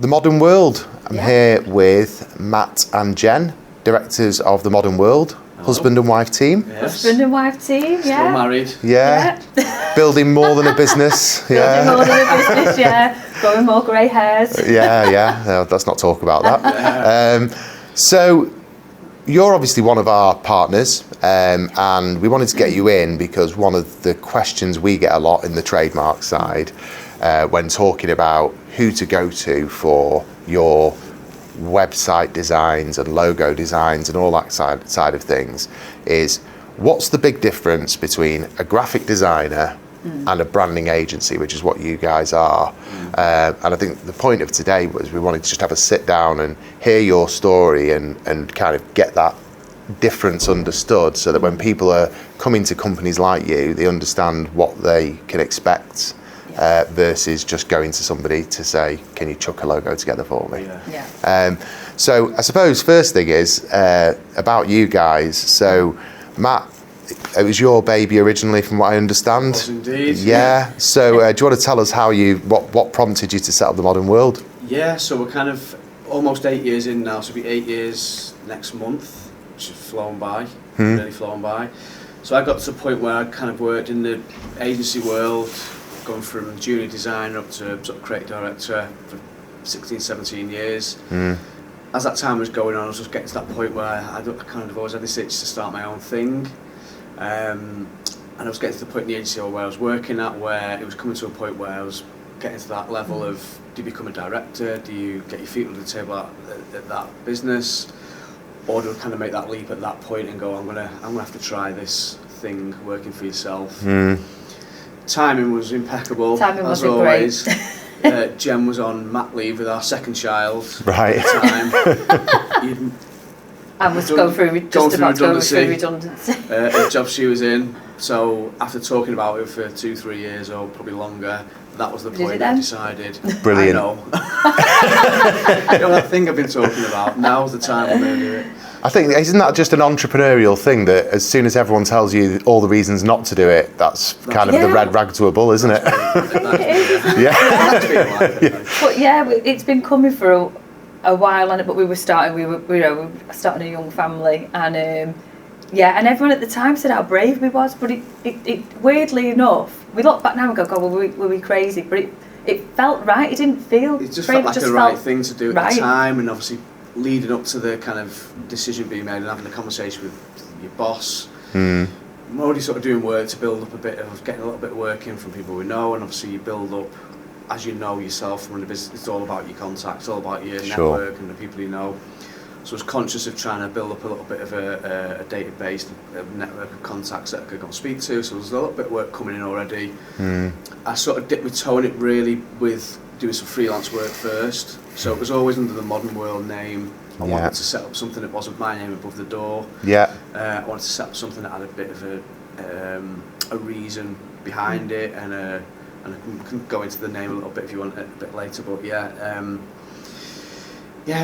The Modern World. I'm here with Matt and Jen, directors of The Modern World. Hello. Husband and wife team. Yes. Husband and wife team, yeah. Still married. Yeah. Building more than a business. Building more than a business, yeah. Growing more grey hairs. Yeah. No, let's not talk about that. So, you're obviously one of our partners, and we wanted to get you in because one of the questions we get a lot in the trademark side when talking about who to go to for your website designs and logo designs and all that side of things is, what's the big difference between a graphic designer and a branding agency, which is what you guys are. And I think the point of today was we wanted to just have a sit down and hear your story and kind of get that difference understood, so that when people are coming to companies like you, they understand what they can expect versus just going to somebody to say, can you chuck a logo together for me? So I suppose first thing is about you guys. So Matt, it was your baby originally, from what I understand. It was indeed. Yeah. So do you want to tell us how what prompted you to set up The Modern World? Yeah. So we're kind of almost 8 years in now. So it'll be 8 years next month, which has flown by, really flown by. So I got to the point where I kind of worked in the agency world, going from junior designer up to sort of creative director for 16, 17 years. As that time was going on, I was just getting to that point where I kind of always had this itch to start my own thing. And I was getting to the point in the agency where I was working at, where it was coming to a point where I was getting to that level of, do you become a director, do you get your feet under the table at that business, or do you kind of make that leap at that point and go, I'm gonna have to try this thing working for yourself. Timing was impeccable. Timing as wasn't always. great. Jen was on mat leave with our second child Right. at the time. And was going through redundancy. The job she was in. So after talking about it for 2-3 years or probably longer, that was the point I decided. Brilliant. I know. You know that thing I've been talking about. Now's the time I'm going to do it. I think, isn't that just an entrepreneurial thing, that as soon as everyone tells you all the reasons not to do it, that's kind of the red rag to a bull, isn't it? But yeah, it's been coming for a while, but we were starting a young family, and and everyone at the time said how brave we was, but it weirdly enough, we look back now and go, God, were we crazy? But it felt right. It didn't feel. It just felt like the right thing to do at the time, and obviously leading up to the kind of decision being made and having a conversation with your boss. I'm already sort of doing work to build up getting a little bit of work in from people we know, and obviously you build up, as you know yourself from the business. It's all about your contacts, it's all about your network and the people you know. So I was conscious of trying to build up a little bit of a database, a network of contacts that I could go and speak to. So there's a little bit of work coming in already. I sort of dipped my toe in it really with doing some freelance work first. So it was always under the Modern World name. I wanted to set up something that wasn't my name above the door. I wanted to set up something that had a bit of a reason behind it, and I can go into the name a little bit if you want a bit later. But it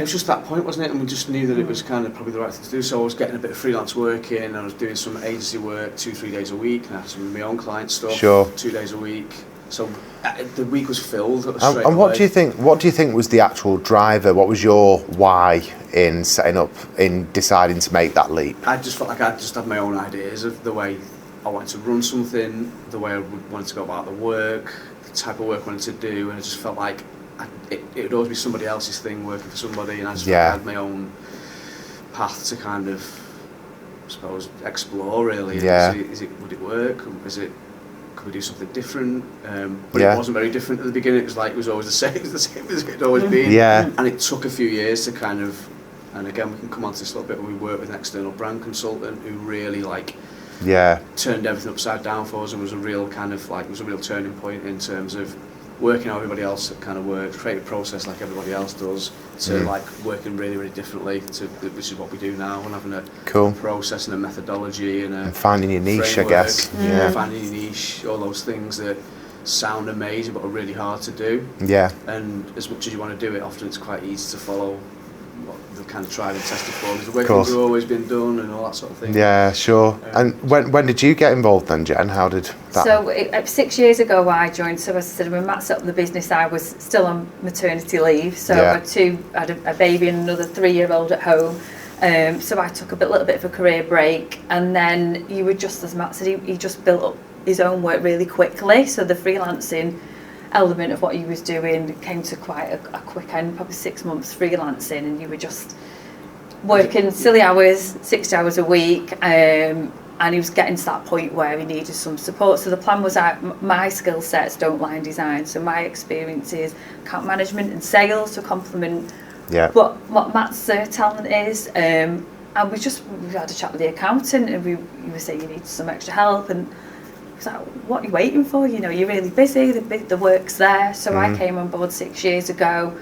was just that point, wasn't it? And we just knew that it was kind of probably the right thing to do. So I was getting a bit of freelance work in, and I was doing some agency work 2-3 days a week, and I had some of my own client stuff 2 days a week. So the week was filled. And what do you think? What do you think was the actual driver? What was your why in deciding to make that leap? I just felt like I just had my own ideas of the way I wanted to run something, the way I wanted to go about the work, the type of work I wanted to do, and I just felt like it would always be somebody else's thing working for somebody, and I just felt like I had my own path to kind of, I suppose, explore really. Would it work? Could we do something different? But it wasn't very different at the beginning. It was always the same as it had always been. And it took a few years to kind of, and again we can come on to this a little bit, when we worked with an external brand consultant who really turned everything upside down for us, and was a real kind of it was a real turning point in terms of working how everybody else kind of works, creative process like everybody else does, to working really, really differently, which is what we do now, and having a process and a methodology and finding your niche, I guess. Finding your niche, all those things that sound amazing but are really hard to do. And as much as you want to do it, often it's quite easy to follow what they've kind of tried and tested for, because the way things have always been done and all that sort of thing. Yeah, sure. And when did you get involved then, Jen? How did that? So 6 years ago I joined. So as I said, when Matt set up the business, I was still on maternity leave. So I had a baby and another 3-year-old at home. So I took a little bit of a career break, and then you were just, as Matt said, he just built up his own work really quickly. So the freelancing element of what he was doing came to quite a quick end, probably 6 months freelancing, and you were just working silly hours, 60 hours a week, and he was getting to that point where he needed some support. So the plan was my skill sets don't lie in design, so my experience is account management and sales to complement what Matt's talent is. And we had a chat with the accountant, and we were saying you need some extra help, and I was like, what are you waiting for? You know, you're really busy, the work's there. So I came on board 6 years ago,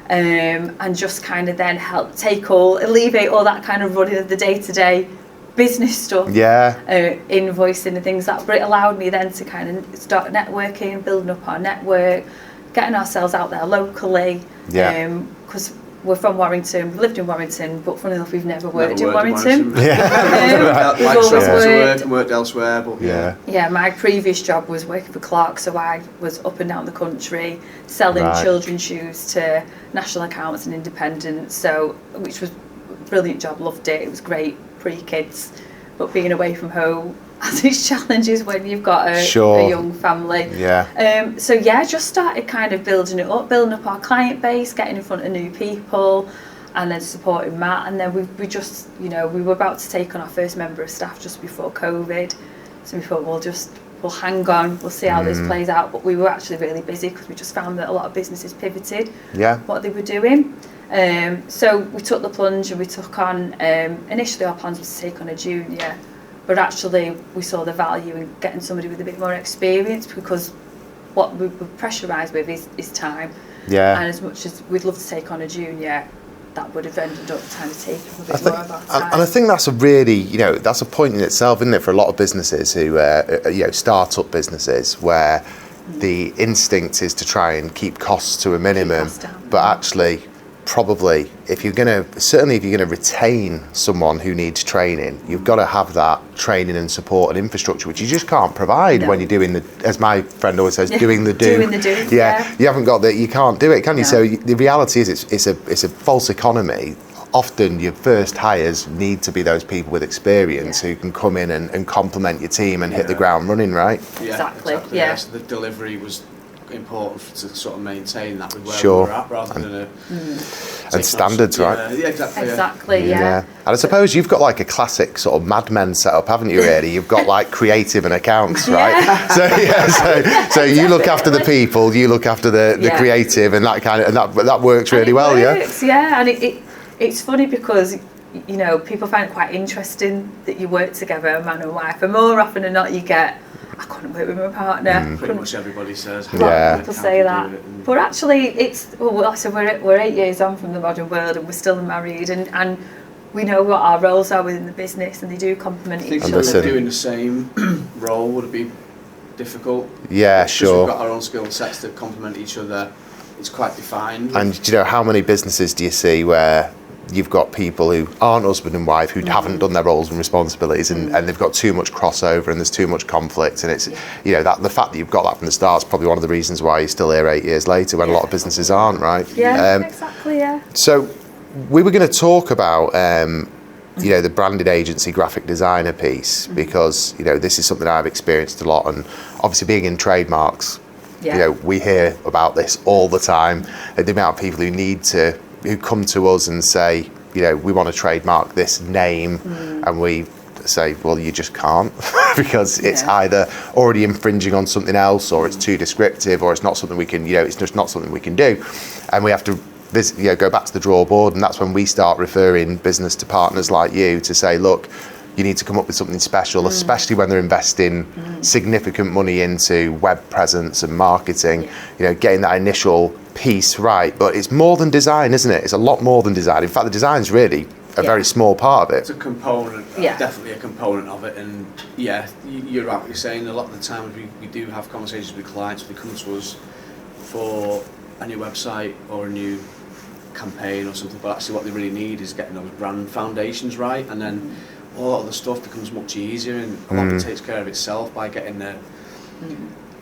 and just kind of then helped alleviate all that kind of running of the day-to-day business stuff, invoicing and things like that. But it allowed me then to kind of start networking, building up our network, getting ourselves out there locally, because we're from Warrington, we've lived in Warrington, but funny enough, we've never worked in Warrington. We've always worked elsewhere, but my previous job was working for Clark, so I was up and down the country selling children's shoes to national accounts and independents, which was a brilliant job, loved it. It was great pre-kids, but being away from home has its challenges when you've got a young family. Just started kind of building up our client base, getting in front of new people, and then supporting Matt. And then we just, we were about to take on our first member of staff just before COVID, so we thought we'll hang on, we'll see how this plays out. But we were actually really busy because we just found that a lot of businesses pivoted what they were doing. So we took the plunge, and we took on, initially our plans was to take on a junior, but actually we saw the value in getting somebody with a bit more experience, because what we were pressurised with is time. And as much as we'd love to take on a junior, that would have ended up kind of taking a bit more of our time. And I think that's a really, that's a point in itself, isn't it, for a lot of businesses who, start-up businesses, where the instinct is to try and keep costs to a minimum, but actually, probably, if you're going to retain someone who needs training, you've got to have that training and support and infrastructure, which you just can't provide when you're doing as my friend always says, doing the do. You haven't got that, you can't do it, can you? So the reality is it's a false economy. Often your first hires need to be those people with experience who can come in and complement your team and hit the ground running, right? Exactly. So the delivery was important to sort of maintain that with where we were at, rather than and standards, right? Exactly. And I suppose you've got like a classic sort of Mad Men setup, haven't you? Really, you've got like creative and accounts, right? So you look after the people, you look after the creative, and that kind of that works really well. And it's funny because people find it quite interesting that you work together, a man and wife, and more often than not you get, I couldn't work with my partner. Pretty much everybody says. People say that. But actually, so we're 8 years on from the modern world, and we're still married, and we know what our roles are within the business, and they do complement each other. I think doing the same role would be difficult. Yeah, because we've got our own skill sets that complement each other. It's quite defined. And how many businesses do you see where you've got people who aren't husband and wife, who haven't done their roles and responsibilities, and they've got too much crossover and there's too much conflict, and it's that the fact that you've got that from the start is probably one of the reasons why you're still here 8 years later when a lot of businesses aren't, right? Exactly. So we were going to talk about the branded agency graphic designer piece, because this is something I've experienced a lot, and obviously being in trademarks, we hear about this all the time. The amount of people who come to us and say, we want to trademark this name, and we say, well, you just can't, because it's either already infringing on something else, or it's too descriptive, or it's not something we can, it's just not something we can do, and we have to go back to the drawing board. And that's when we start referring business to partners like you to say, look, you need to come up with something special, especially when they're investing significant money into web presence and marketing, getting that initial piece right. But it's more than design, isn't it? It's a lot more than design. In fact, the design's really a very small part of it. It's a component, definitely a component of it. And you're right what you're saying. A lot of the time we do have conversations with clients. They come to us for a new website or a new campaign or something, but actually what they really need is getting those brand foundations right, and then all of the stuff becomes much easier, and a lot of it takes care of itself by getting the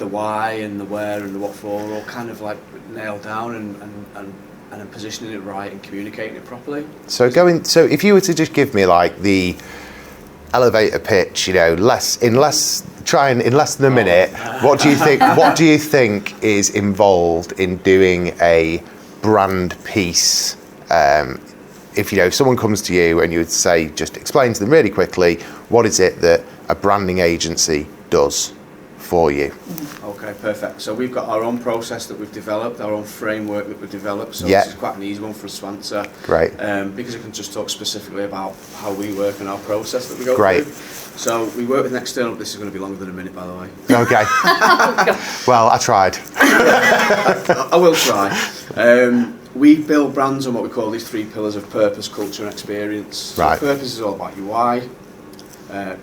why and the where and the what for all kind of like nailed down, and then positioning it right and communicating it properly. So if you were to just give me like the elevator pitch, you know, in less than a minute, what do you think is involved in doing a brand piece? If you know, if someone comes to you and you would say, just explain to them really quickly, what is it that a branding agency does for you? Okay, perfect. So we've got our own process that we've developed, our own framework that we've developed. So this is quite an easy one for us to answer. Great. Because I can just talk specifically about how we work and our process that we go Great. through. So we work with an external. This is going to be longer than a minute, by the way. Okay. Well, I tried. I will try. We build brands on what we call these 3 pillars of purpose, culture, and experience. So Right. Purpose is all about your why.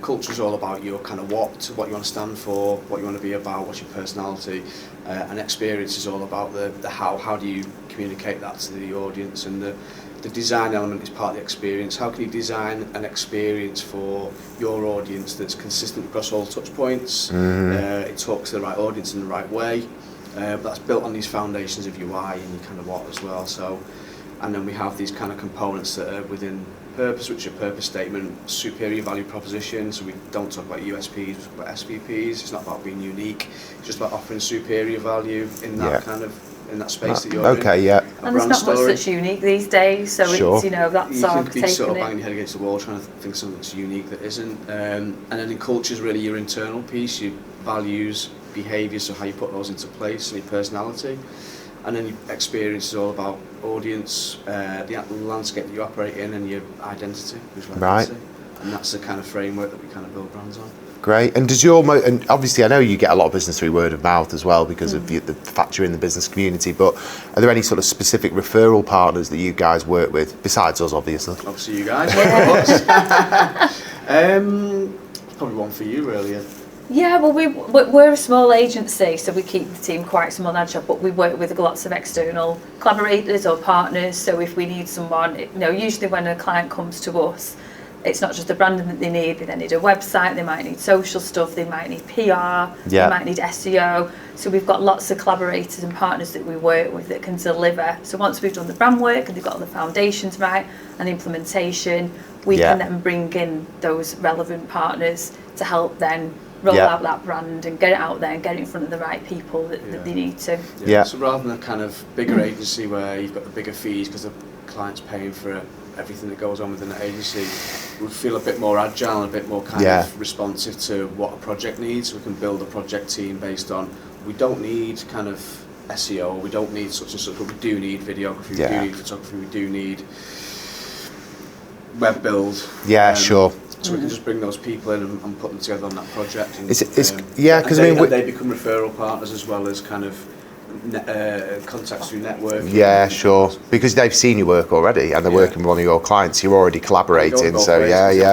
Culture is all about your kind of what you want to stand for, what you want to be about, what's your personality, and experience is all about the how. How do you communicate that to the audience? And the design element is part of the experience. How can you design an experience for your audience that's consistent across all touch points? It talks to the right audience in the right way. But that's built on these foundations of your why and your kind of what as well. So, and then we have these kind of components that are within purpose, which are purpose statement, superior value proposition. So we don't talk about USPs, we talk about SVPs. It's not about being unique. It's just about offering superior value in that kind of in that space that you're in. Okay, yeah. And there's not much that's unique these days, so it's, you know, that's you all can be sort of banging your head against the wall trying to think of something that's unique that isn't. And then in culture is really your internal piece, your values, behaviours, so how you put those into place, and your personality. And then your experience is all about audience, the landscape that you operate in, and your identity, visual identity. And that's the kind of framework that we kind of build brands on. Great. And and obviously I know you get a lot of business through word of mouth as well because of the fact you're in the business community, but are there any sort of specific referral partners that you guys work with, besides us obviously? Obviously you guys. Probably one for you really. Yeah, well, we're a small agency, so we keep the team quite small and agile, but we work with lots of external collaborators or partners. So if we need someone, you know, usually when a client comes to us, it's not just the branding that they need. They then need a website, they might need social stuff, they might need PR, they might need SEO. So we've got lots of collaborators and partners that we work with that can deliver. So once we've done the brand work and they've got all the foundations right and the implementation, we can then bring in those relevant partners to help then roll out that brand and get it out there and get it in front of the right people that they need to. So rather than a kind of bigger agency where you've got the bigger fees because the client's paying for everything that goes on within the agency, we feel a bit more agile and a bit more kind of responsive to what a project needs. We can build a project team based on, we don't need kind of SEO, we don't need such and such, but we do need videography, we do need photography, we do need web build. Sure. So we can just bring those people in and put them together on that project. And, because they become referral partners as well as kind of contacts through networking. Yeah, sure. Because they've seen your work already and they're working with one of your clients. You're already collaborating. So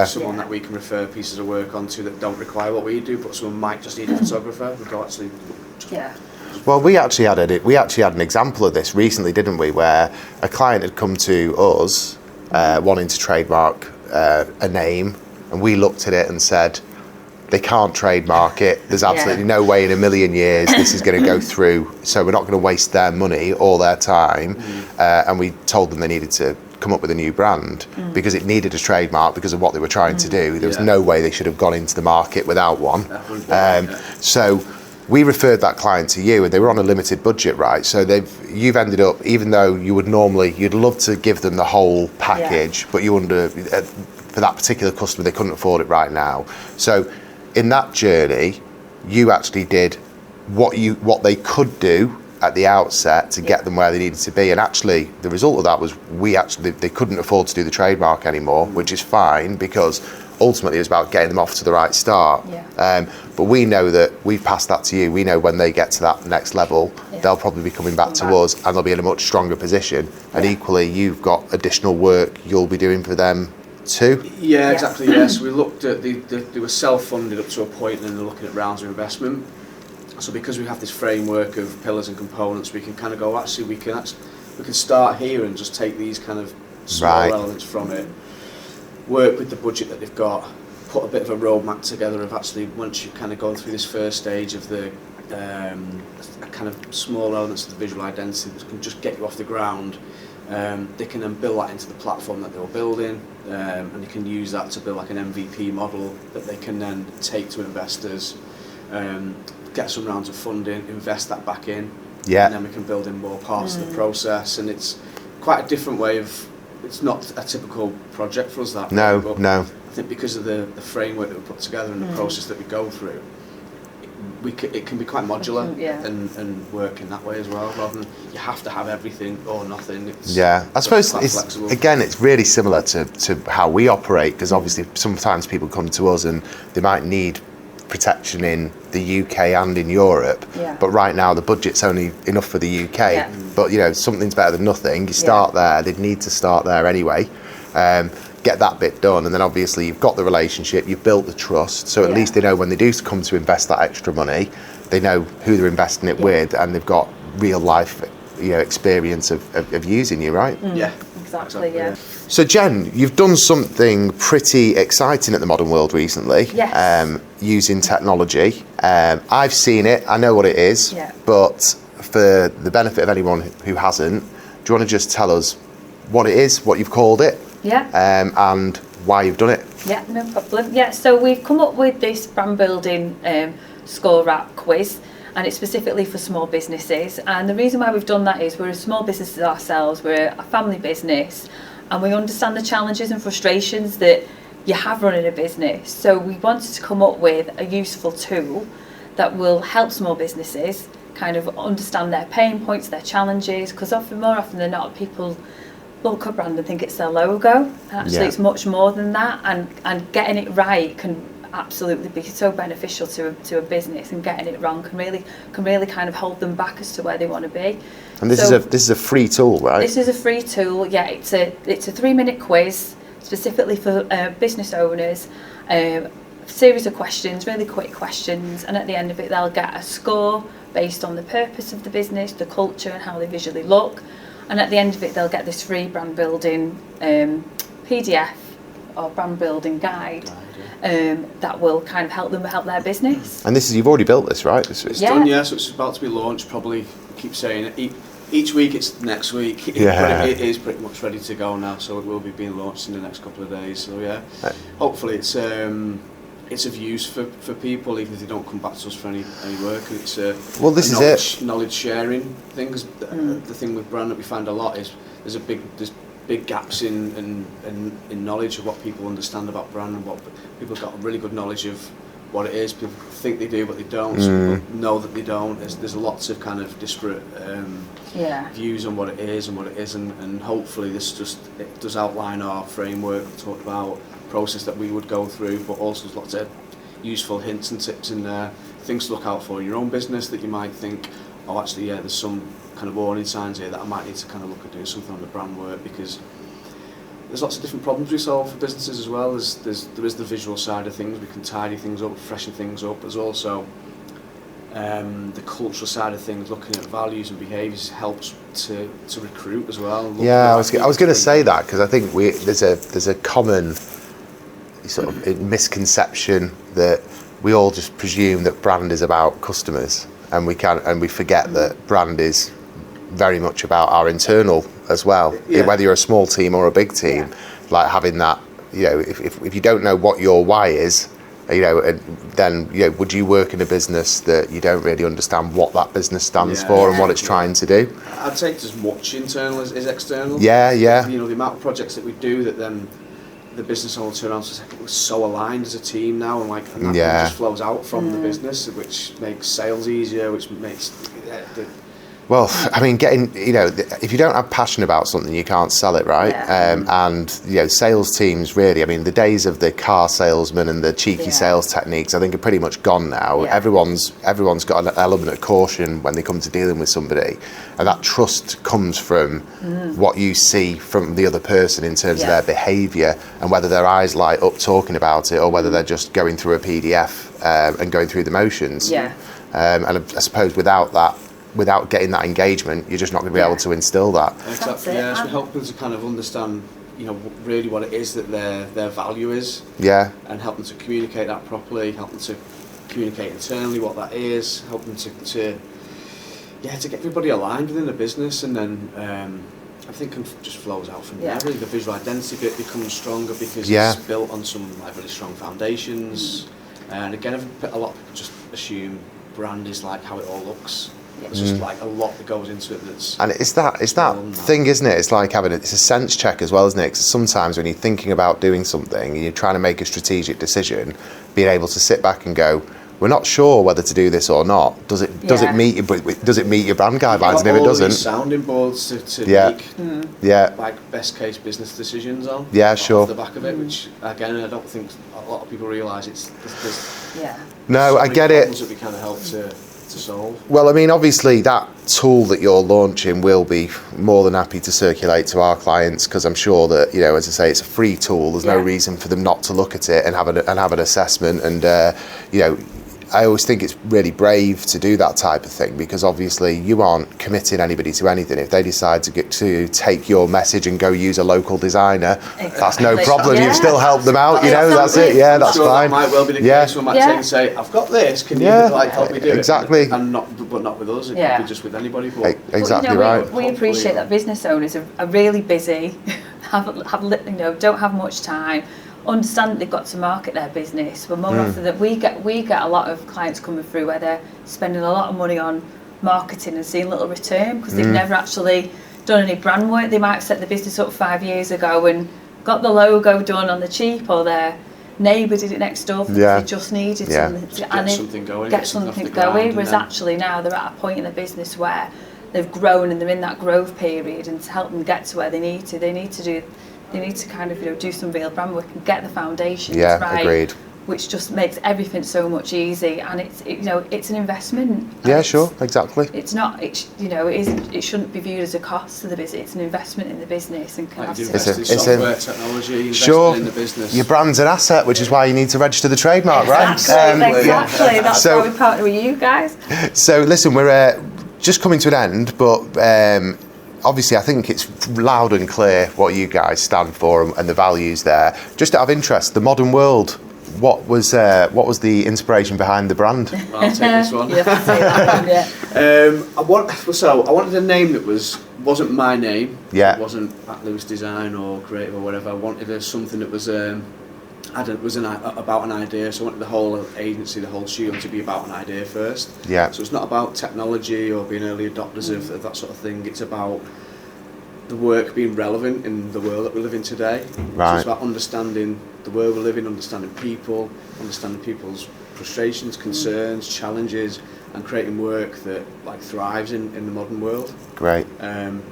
someone that we can refer pieces of work onto that don't require what we do, but someone might just need a photographer. We go actually. Well, we actually had an example of this recently, didn't we? Where a client had come to us wanting to trademark a name, and we looked at it and said, they can't trademark it. There's absolutely no way in a million years this is going to go through. So we're not going to waste their money or their time. And we told them they needed to come up with a new brand because it needed a trademark because of what they were trying to do. There was no way they should have gone into the market without one. So we referred that client to you, and they were on a limited budget, right? So you've ended up, even though you'd love to give them the whole package, but for that particular customer, they couldn't afford it right now. So in that journey, you actually did what they could do at the outset to get them where they needed to be. And actually, the result of that was they couldn't afford to do the trademark anymore, which is fine because ultimately it was about getting them off to the right start. But we know that we've passed that to you. We know when they get to that next level, they'll probably be coming back to us and they'll be in a much stronger position. And equally, you've got additional work you'll be doing for them too. Exactly. Yes, we looked at they were self-funded up to a point, and then they're looking at rounds of investment. So because we have this framework of pillars and components, we can kind of go, actually, we can start here and just take these kind of small Right. elements from it, work with the budget that they've got, put a bit of a roadmap together of actually, once you've kind of gone through this first stage of the kind of small elements of the visual identity that can just get you off the ground, they can then build that into the platform that they were building, and they can use that to build like an MVP model that they can then take to investors, get some rounds of funding, invest that back in, Yeah. and then we can build in more parts of the process. And it's quite a different way of, it's not a typical project for us, that No, but no. I think because of the framework that we put together and the process that we go through, it can be quite modular and work in that way as well, rather than you have to have everything or nothing. It's I suppose quite it's, flexible. again, it's really similar to how we operate, because obviously sometimes people come to us and they might need protection in the UK and in Europe, but right now the budget's only enough for the UK. But you know, something's better than nothing. You start there, they'd need to start there anyway. Get that bit done, and then obviously you've got the relationship, you've built the trust, so at least they know when they do come to invest that extra money, they know who they're investing it with, and they've got real life, you know, experience of using you, right? Yeah, Exactly, yeah. So Jen, you've done something pretty exciting at the Modern World recently, using technology. I've seen it, I know what it is, but for the benefit of anyone who hasn't, do you want to just tell us what it is, what you've called it? And why you've done it. Yeah, no problem. Yeah, so we've come up with this brand building score wrap quiz, and it's specifically for small businesses. And the reason why we've done that is we're a small business ourselves, we're a family business, and we understand the challenges and frustrations that you have running a business. So we wanted to come up with a useful tool that will help small businesses kind of understand their pain points, their challenges, because more often than not, people look at brand and think it's their logo. Actually, it's much more than that, and getting it right can absolutely be so beneficial to a business, and getting it wrong can really kind of hold them back as to where they want to be. And this is a free tool, right? This is a free tool. Yeah, it's a 3-minute quiz specifically for business owners. Series of questions, really quick questions, and at the end of it they'll get a score based on the purpose of the business, the culture, and how they visually look. And at the end of it, they'll get this free brand building PDF or brand building guide that will kind of help them help their business. And you've already built this, right? It's done, so it's about to be launched. Probably keep saying it. Each week it's next week. It is pretty much ready to go now, so it will be being launched in the next couple of days. So hopefully it's of use for people, even if they don't come back to us for any work. And it's this knowledge sharing thing. The thing with brand that we find a lot is there's big gaps in knowledge of what people understand about brand, and what people have got really good knowledge of what it is. People think they do, but they don't. Some people know that they don't. There's lots of kind of disparate views on what it is and what it isn't, and hopefully it does outline our framework. We talked about process that we would go through, but also there's lots of useful hints and tips in there, things to look out for in your own business that you might think, oh actually there's some kind of warning signs here that I might need to kind of look at doing something on the brand work, because there's lots of different problems we solve for businesses as well. There is the visual side of things, we can tidy things up, freshen things up. There's also the cultural side of things, looking at values and behaviours helps to recruit as well. I was going to say that, because I think there's a common sort of misconception that we all just presume that brand is about customers, and we forget that brand is very much about our internal as well. Whether you're a small team or a big team, like having that, you know, if you don't know what your why is, you know, then would you work in a business that you don't really understand what that business stands for and what it's trying to do? I'd say it's as much internal as external. You know, the amount of projects that we do that then the business owner turn around and say, we're so aligned as a team now, and that just flows out from the business, which makes sales easier, which makes well, I mean, if you don't have passion about something, you can't sell it, right? And sales teams really, I mean, the days of the car salesman and the cheeky sales techniques, I think, are pretty much gone now. Everyone's got an element of caution when they come to dealing with somebody, and that trust comes from what you see from the other person in terms of their behaviour, and whether their eyes light up talking about it, or whether they're just going through a PDF and going through the motions. And I suppose without that without getting that engagement, you're just not going to be able to instill that. Exactly. Yeah, so we help them to kind of understand, really what it is that their value is. Yeah. And help them to communicate that properly. Help them to communicate internally what that is. Help them to get everybody aligned within the business, and then everything just flows out from there. Really, the visual identity bit becomes stronger because it's built on some really strong foundations. And again, a lot of people just assume brand is like how it all looks. There's just like a lot that goes into it. And it's that thing, isn't it? It's like it's a sense check as well, isn't it? 'Cause sometimes when you're thinking about doing something, you're trying to make a strategic decision, being able to sit back and go, we're not sure whether to do this or not. Does it meet your brand guidelines? And if it doesn't, sounding boards to make like best case business decisions on. Yeah, sure. Off the back of it, which again I don't think a lot of people realise there's no, I get it. That we kind of help to solve. Well, I mean, obviously that tool that you're launching will be more than happy to circulate to our clients, because I'm sure that, as I say, it's a free tool. There's no reason for them not to look at it and have an assessment. And I always think it's really brave to do that type of thing, because obviously you aren't committing anybody to anything. If they decide to take your message and go use a local designer, that's no problem. You've still helped them out. That's it. Yeah, that's fine. That might well be the case. Someone might take and say, "I've got this. Can you help me do it?" Exactly. And not with us. It could be just with anybody. But exactly right. We appreciate that business owners are really busy, don't have much time. Understand that they've got to market their business, but more often that we get a lot of clients coming through where they're spending a lot of money on marketing and seeing little return because they've never actually done any brand work. They might have set the business up 5 years ago and got the logo done on the cheap, or their neighbour did it next door because they just needed something going. Whereas actually now they're at a point in the business where they've grown and they're in that growth period, and to help them get to where they need to kind of do some real brand work and get the foundations right. Agreed. Which just makes everything so much easy, and it's an investment. Yeah, sure, exactly. It's not. It shouldn't be viewed as a cost to the business. It's an investment in the business, and can have software, technology, investment in the business. Your brand's an asset, which is why you need to register the trademark, exactly, right? Exactly. That's why we partner with you guys. So listen, we're just coming to an end, but. Obviously, I think it's loud and clear what you guys stand for and the values there. Just out of interest, the modern world, what was the inspiration behind the brand? Well, I'll take this one. You have to say that one, I wanted a name that wasn't my name. Yeah. It wasn't at Lewis Design or Creative or whatever. I wanted something that was about an idea. So I wanted the whole agency, the whole studio to be about an idea first. Yeah. So it's not about technology or being early adopters of that sort of thing. It's about the work being relevant in the world that we live in today. Right. So it's about understanding the world we live in, understanding people's frustrations, concerns, challenges, and creating work that thrives in the modern world. Great.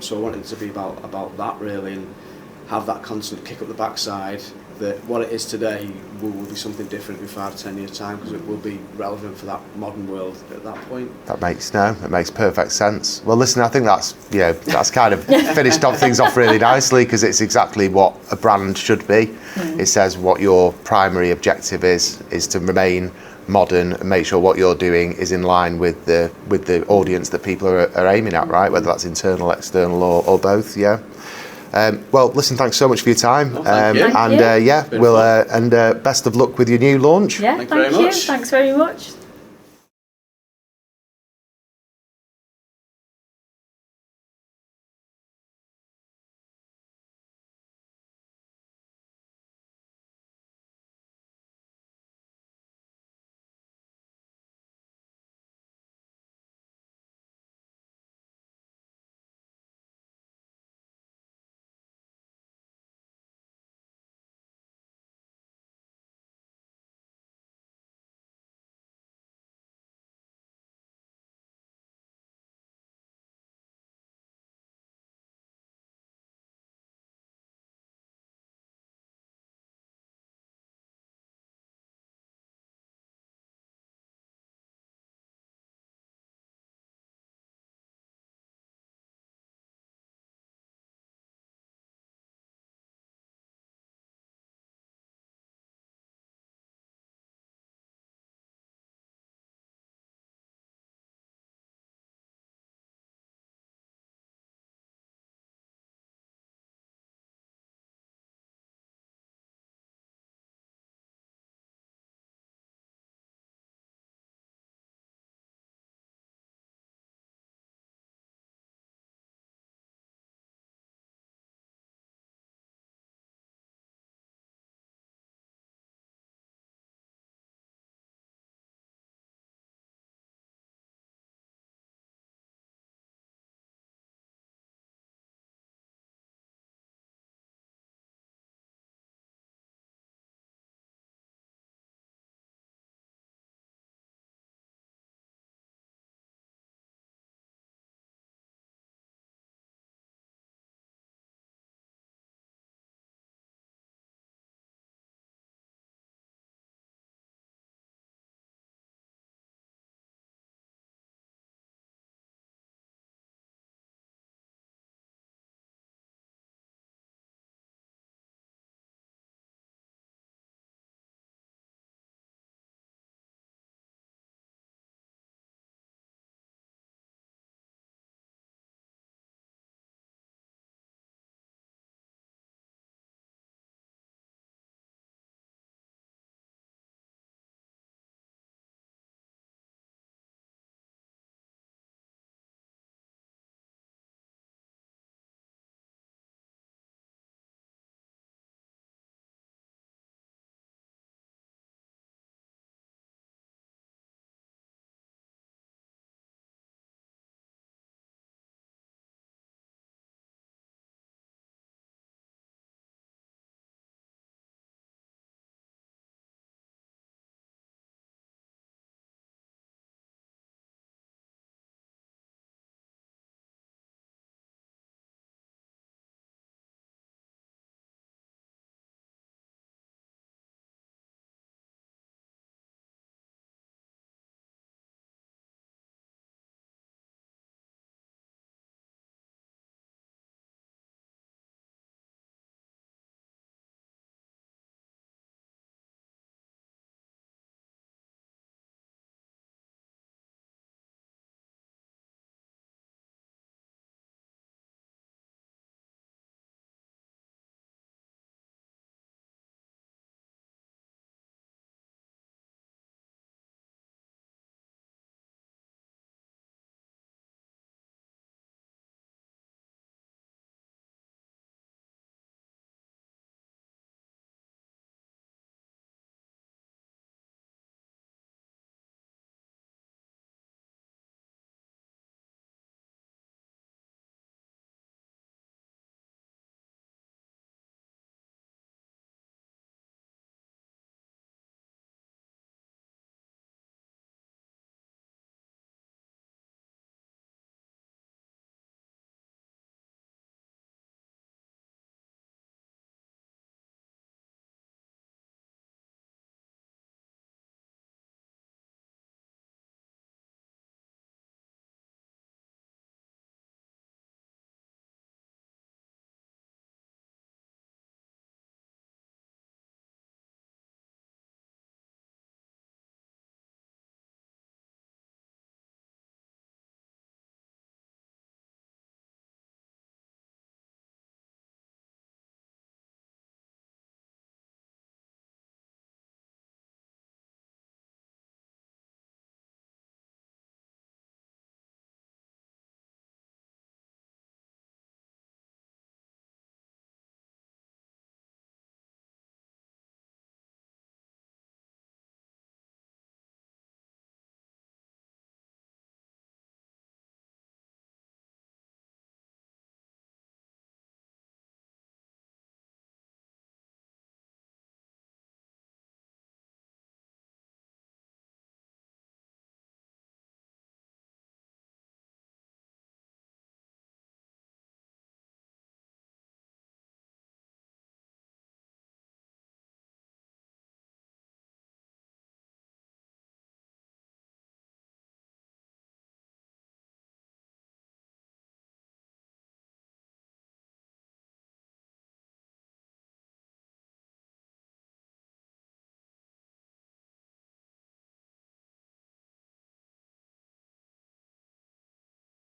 So I wanted it to be about that really, and have that constant kick up the backside. That what it is today will be something different in 5 to 10 years' time, because it will be relevant for that modern world at that point. That makes perfect sense. Well, listen, I think that's kind of finished things off really nicely, because it's exactly what a brand should be. It says what your primary objective is to remain modern and make sure what you're doing is in line with the audience that people are aiming at, right? Whether that's internal, external, or both. Yeah. Well, listen, thanks so much for your time. Thank you. And best of luck with your new launch. Yeah, thank you. Thanks very much.